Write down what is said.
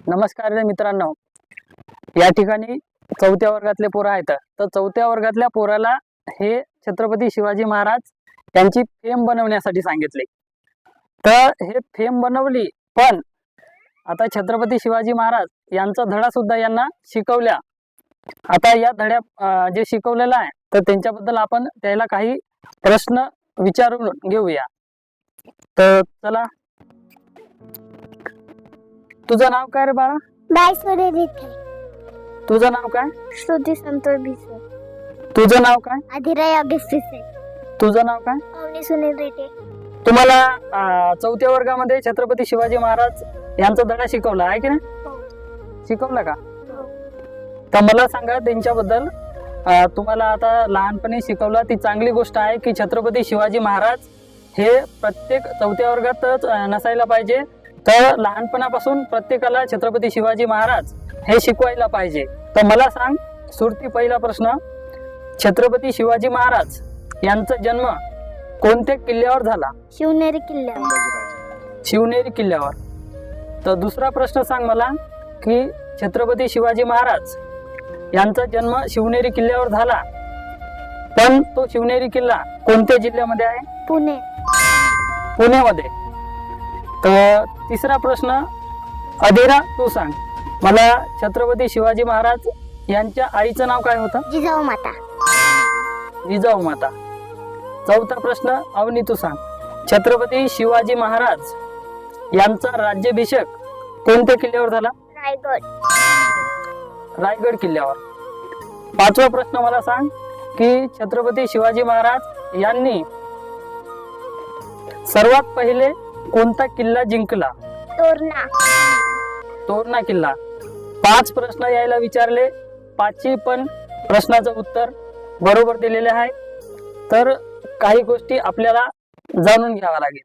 नमस्कार रे मित्रांनो, या ठिकाणी चौथ्या वर्गातले पोरं आहेत. तर चौथ्या वर्गातल्या पोराला हे छत्रपती शिवाजी महाराज यांची फेम बनवण्यासाठी सांगितले. तर हे फेम बनवली, पण आता छत्रपती शिवाजी महाराज यांचा धडा सुद्धा यांना शिकवल्या. आता या धड्या जे शिकवलेला आहे तर त्यांच्याबद्दल आपण त्याला काही प्रश्न विचारून घेऊया. तर चला, तुझं नाव काय रे बाळा? बायसोरे रिठे. तुझं नाव काय? श्रुती संतोष भिसे. तुझं नाव काय? अधिराय अगस्ट भिसे. तुझं नाव काय? अवनी सुनील रिठे. तुम्हाला चौथ्या वर्गामध्ये छत्रपती शिवाजी महाराज यांचा धडा शिकवला आहे की नाही? शिकवला का? तर मला सांगा त्यांच्याबद्दल. तुम्हाला आता लहानपणी शिकवला ती चांगली गोष्ट आहे की छत्रपती शिवाजी महाराज हे प्रत्येक चौथ्या वर्गातच नसायला पाहिजे. तर लहानपणापासून प्रत्येकाला छत्रपती शिवाजी महाराज हे शिकवायला पाहिजे. तर मला सांग सुरती, पहिला प्रश्न, छत्रपती शिवाजी महाराज यांचा जन्म कोणत्या किल्ल्यावर झाला? शिवनेरी किल्ल्यावर. शिवनेरी किल्ल्यावर. तर दुसरा प्रश्न सांग मला की छत्रपती शिवाजी महाराज यांचा जन्म शिवनेरी किल्ल्यावर झाला, पण तो शिवनेरी किल्ला कोणत्या जिल्ह्यामध्ये आहे? पुणे. पुण्यामध्ये. तर तिसरा प्रश्न, अधिरा तू सांग मला, छत्रपती शिवाजी महाराज यांच्या आईचं नाव काय होतं? जिजाऊ माता. जिजाऊ माता. चौथा प्रश्न, अवनी तू सांग, छत्रपती शिवाजी महाराज यांचा राज्याभिषेक कोणत्या किल्ल्यावर झाला? रायगड. रायगड किल्ल्यावर. पाचवा प्रश्न मला सांग की छत्रपती शिवाजी महाराज यांनी सर्वात पहिले कोणता किल्ला जिंकला? तोरणा. तोरणा किल्ला. 5 प्रश्न यायला विचारले, 5ही पण प्रश्नाचं उत्तर बरोबर दिलेले आहे. तर काही गोष्टी आपल्याला जाणून घ्यावा लागेल.